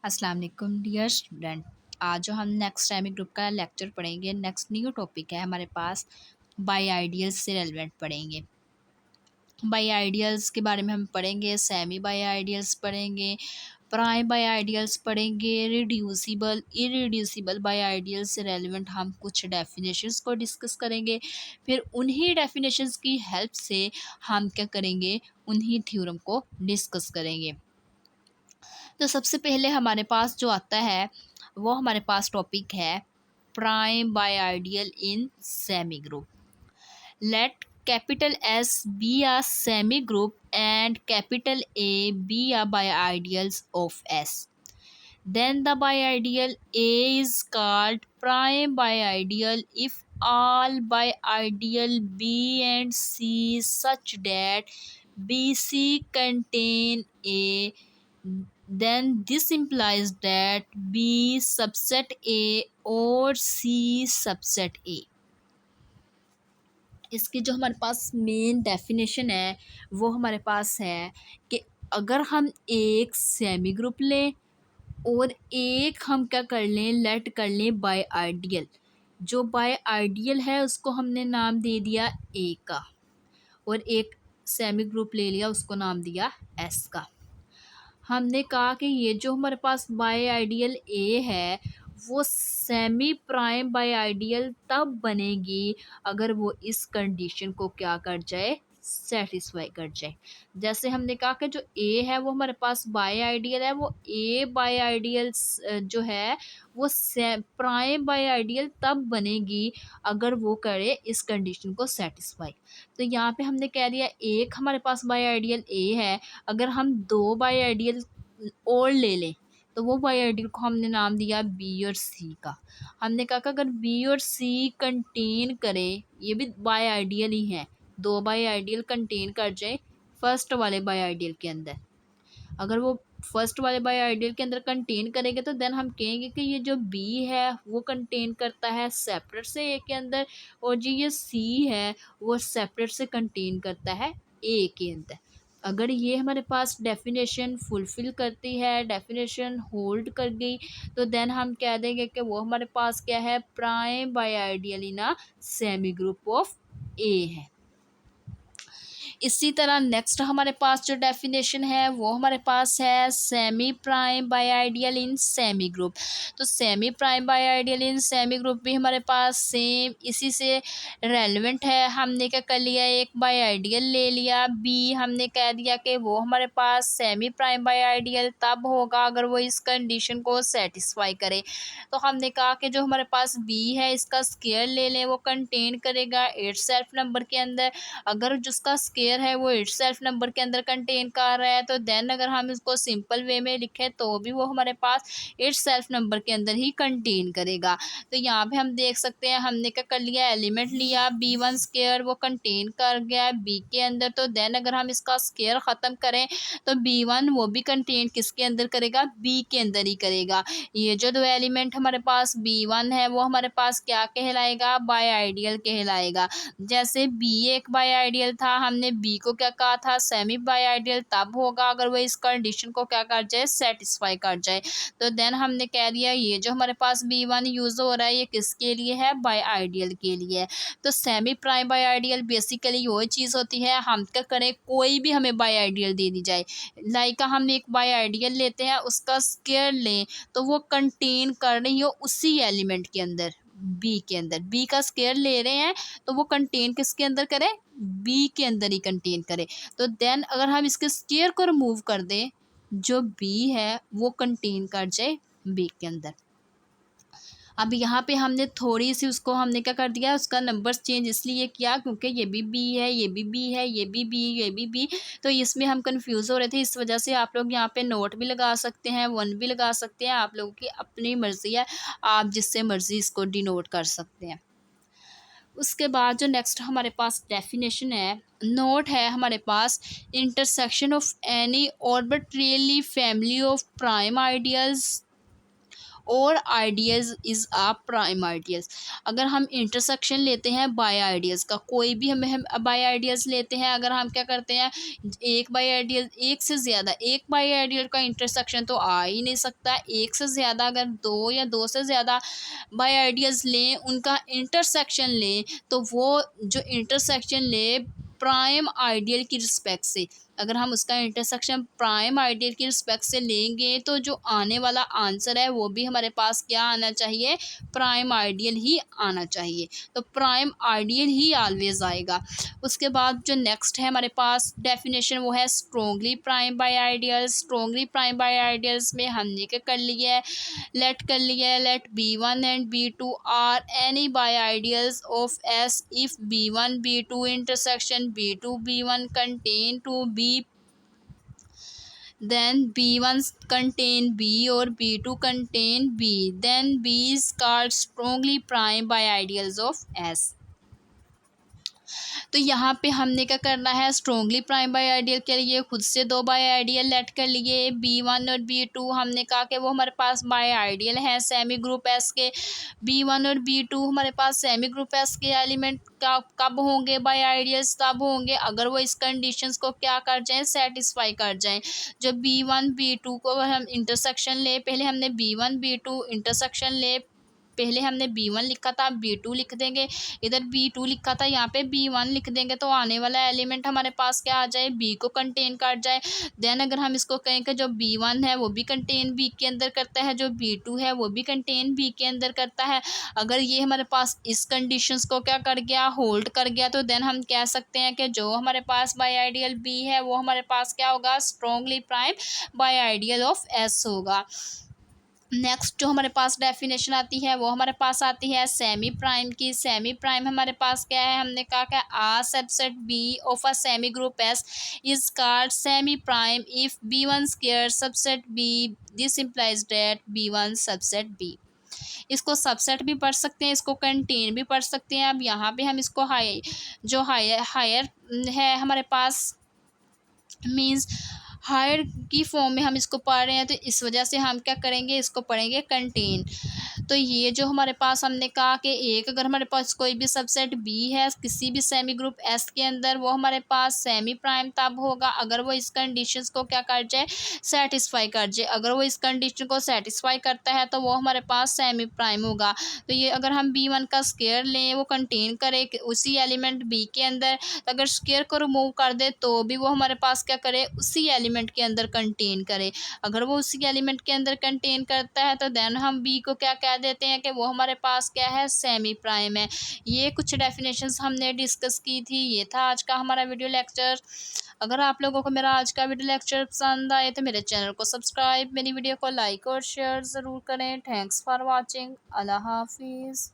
अस्सलाम वालेकुम dear student. आज जो हम नेक्स्ट टाइमिक ग्रुप का लेक्चर पढ़ेंगे, नेक्स्ट न्यू टॉपिक है हमारे पास, बाई आइडियल्स से रेलिवेंट पढ़ेंगे। बाई आइडियल्स के बारे में हम पढ़ेंगे, सेमी बाई आइडियल्स पढ़ेंगे, प्राइम बाई आइडियल्स पढ़ेंगे, रिड्यूसिबल इरिड्यूसिबल बाई आइडियल्स से रेलिवेंट हम कुछ डेफिनेशंस को डिस्कस करेंगे। फिर उन्हीं डेफिनेशंस की हेल्प से हम क्या करेंगे, उन्हीं थ्योरम को डिस्कस करेंगे। तो सबसे पहले हमारे पास जो आता है वो हमारे पास टॉपिक है prime bi ideal in semi group. Let capital S be a semi group and capital A be a bi-ideals of S. Then the bi-ideal A is called prime bi-ideal if all bi-ideal B and C such that BC contain A, then this implies that B subset A or C subset A. इसकी जो हमारे पास main definition है वो हमारे पास है कि अगर हम एक सेमी ग्रुप लें और एक हम क्या कर लें, लेट कर लें बाय आइडियल। जो बाय आइडियल है उसको हमने नाम दे दिया ए का, और एक सेमी ग्रुप ले लिया उसको नाम दिया एस का। हमने कहा कि ये जो हमारे पास बाय आइडियल ए है वो सेमी प्राइम बाय आइडियल तब बनेगी अगर वो इस कंडीशन को क्या कर जाए, सेटिस्फाई कर जाए। जैसे हमने कहा कि जो ए है वो हमारे पास बाय आइडियल है, वो ए बाय आइडियल जो है वो प्राइम बाय आइडियल तब बनेगी अगर वो करे इस कंडीशन को सेटिस्फाई। तो यहाँ पे हमने कह दिया एक हमारे पास बाय आइडियल ए है, अगर हम दो बाय आइडियल और ले लें तो वो बाय आइडियल को हमने नाम दिया बी और सी का। हमने कहा कि अगर बी और सी कंटेन करे, ये भी बाय आइडियल ही है, दो बाय आइडियल कंटेन कर जाए फर्स्ट वाले बाय आइडियल के अंदर, अगर वो फर्स्ट वाले बाय आइडियल के अंदर कंटेन करेंगे तो देन हम कहेंगे कि ये जो बी है वो कंटेन करता है सेपरेट से ए के अंदर, और जी ये सी है वो सेपरेट से कंटेन करता है ए के अंदर। अगर ये हमारे पास डेफिनेशन फुलफिल करती है, डेफिनेशन होल्ड कर गई, तो देन हम कह देंगे कि वो हमारे पास क्या है, prime bi ideal in a semigroup of a है। इसी तरह नेक्स्ट हमारे पास जो डेफिनेशन है वो हमारे पास है semi prime bi ideal in semi group. तो semi prime bi ideal in semi group भी हमारे पास सेम इसी से रेलेवेंट है। हमने क्या कर लिया, एक बाय आइडियल ले लिया बी, हमने कह दिया कि वो हमारे पास सेमी प्राइम बाय आइडियल तब होगा अगर वो इस कंडीशन को सेटिस्फाई करे। तो हमने कहा कि जो हमारे पास बी है इसका स्केयर ले लें, वो कंटेन करेगा एट सेल्फ नंबर के अंदर। अगर जिसका स्केयर है वो इट सेल्फ नंबर के अंदर कंटेन कर रहा है तो देन अगर हम इसको सिंपल वे में लिखें तो भी वो हमारे पास इट सेल्फ नंबर के अंदर ही कंटेन करेगा। तो यहाँ पे हम देख सकते हैं हमने क्या कर लिया, एलिमेंट लिया B1 स्केयर, वो कंटेन कर गया बी के अंदर, तो देन अगर हम इसका स्केयर ख़त्म करें तो B1 वो भी कंटेन किसके अंदर करेगा, बी के अंदर ही करेगा। ये जो दो एलिमेंट हमारे पास B1 है वो हमारे पास क्या कहलाएगा, बाय आइडियल कहलाएगा। जैसे बी एक बाय आइडियल था, हमने बी को क्या कहा था, सेमी बाय आइडियल तब होगा अगर वो इस कंडीशन को क्या कर जाए, सेटिस्फाई कर जाए। तो देन हमने कह दिया ये जो हमारे पास B1 यूज़ हो रहा है ये किसके लिए है, बाय आइडियल के लिए। तो semi prime bi ideal basically वो चीज़ होती है, हम क्या करें कोई भी हमें बाय आइडियल दे दी जाए, लाइक हम एक बाय आइडियल लेते हैं उसका स्केयर लें तो वो कंटेन कर रही हो उसी एलिमेंट के अंदर, बी के अंदर, बी का स्केयर ले रहे हैं तो वो कंटेन किसके अंदर करें, बी के अंदर ही कंटेन करें। तो देन अगर हम इसके स्केयर को रिमूव कर दें, जो बी है वो कंटेन कर जाए बी के अंदर। अब यहाँ पे हमने थोड़ी सी उसको हमने क्या कर दिया, उसका नंबर्स चेंज इसलिए किया क्योंकि ये भी बी है, ये भी बी है, ये भी बी, ये भी बी, तो इसमें हम कंफ्यूज हो रहे थे। इस वजह से आप लोग यहाँ पे नोट भी लगा सकते हैं, वन भी लगा सकते हैं, आप लोगों की अपनी मर्जी है, आप जिससे मर्जी इसको डिनोट कर सकते हैं। उसके बाद जो नेक्स्ट हमारे पास डेफिनेशन है, नोट है हमारे पास, intersection of any arbitrary family of prime ideals और ideals is a prime ideals. अगर हम इंटरसेक्शन लेते हैं बाय आइडियल्स का, कोई भी हम बाय आइडियल्स लेते हैं, अगर हम क्या करते हैं, एक बाय आइडियल, एक से ज़्यादा, एक बाय आइडियल का इंटरसेक्शन तो आ ही नहीं सकता। एक से ज़्यादा, अगर दो या दो से ज़्यादा बाय आइडियल्स लें, उनका इंटरसेक्शन लें, तो वो जो इंटरसेक्शन ले प्राइम आइडियल की रिस्पेक्ट से, अगर हम उसका इंटरसेक्शन प्राइम आइडियल की रिस्पेक्ट से लेंगे, तो जो आने वाला आंसर है वो भी हमारे पास क्या आना चाहिए, प्राइम आइडियल ही आना चाहिए। तो प्राइम आइडियल ही ऑलवेज आएगा। उसके बाद जो नेक्स्ट है हमारे पास डेफिनेशन, वो है strongly prime bi ideals. Strongly prime bi ideals में हमने क्या कर लिया है, let B1 and B2 are any bi-ideals of S if B1 B2 intersection B2 B1 contain to B, then B1 contain B or B2 contain B, then B is called strongly prime bi-ideals of S। तो यहाँ पे हमने क्या करना है, strongly prime bi ideal के लिए खुद से दो बाय आइडियल लेट कर लिए। B1 और B2 हमने कहा कि वो हमारे पास बाय आइडियल है सेमी ग्रुप एस के। B1 और B2 हमारे पास सेमी ग्रुप एस के एलिमेंट का कब होंगे, बाय आइडियल्स तब होंगे अगर वो इस कंडीशंस को क्या कर जाएं, सेटिस्फाई कर जाएं। जब B1 B2 को हम इंटरसेक्शन ले, पहले हमने B1 B2 इंटरसेक्शन ले, पहले हमने B1 लिखा था, B2 लिख देंगे, इधर B2 लिखा था, यहाँ पे B1 लिख देंगे, तो आने वाला एलिमेंट हमारे पास क्या आ जाए, B को कंटेन कर जाए। देन अगर हम इसको कहें कि जो B1 है वो भी कंटेन B के अंदर करता है, जो B2 है वो भी कंटेन B के अंदर करता है, अगर ये हमारे पास इस कंडीशंस को क्या कर गया, होल्ड कर गया, तो देन हम कह सकते हैं कि जो हमारे पास बाय आइडियल B है वो हमारे पास क्या होगा, strongly prime bi ideal of S होगा। नेक्स्ट जो हमारे पास डेफिनेशन आती है वो हमारे पास आती है सेमी प्राइम की। सेमी प्राइम हमारे पास क्या है, हमने कहा कि a subset B of a semigroup S is called semi prime if B1 square subset B, this implies that B1 subset B. इसको सबसेट भी पढ़ सकते हैं, इसको कंटेन भी पढ़ सकते हैं। अब यहाँ पे हम इसको हायर है हमारे पास, मीन्स हायर की फॉर्म में हम इसको पढ़ रहे हैं, तो इस वजह से हम क्या करेंगे, इसको पढ़ेंगे कंटेन। तो ये जो हमारे पास हमने कहा कि एक अगर हमारे पास कोई भी सबसेट बी है किसी भी सेमी ग्रुप एस के अंदर, वो हमारे पास सेमी प्राइम तब होगा अगर वो इस कंडीशंस को क्या कर जाए, सेटिस्फाई कर जाए। अगर वो इस कंडीशन को सेटिस्फाई करता है तो वो हमारे पास सेमी प्राइम होगा। तो ये अगर हम B1 का स्क्वायर लें, वो कंटेन करे उसी एलिमेंट B के अंदर, तो अगर स्क्वायर को रिमूव कर दे तो भी वो हमारे पास क्या करे, उसी एलिमेंट के अंदर कंटेन करे। अगर वो उसी एलिमेंट के अंदर कंटेन करता है तो देन हम B को क्या कह देते हैं कि वो हमारे पास क्या है, सेमी प्राइम है। ये कुछ डेफिनेशंस हमने डिस्कस की थी। ये था आज का हमारा वीडियो लेक्चर। अगर आप लोगों को मेरा आज का वीडियो लेक्चर पसंद आए तो मेरे चैनल को सब्सक्राइब, मेरी वीडियो को लाइक और शेयर ज़रूर करें। Thanks for watching. अल्लाह हाफिज़।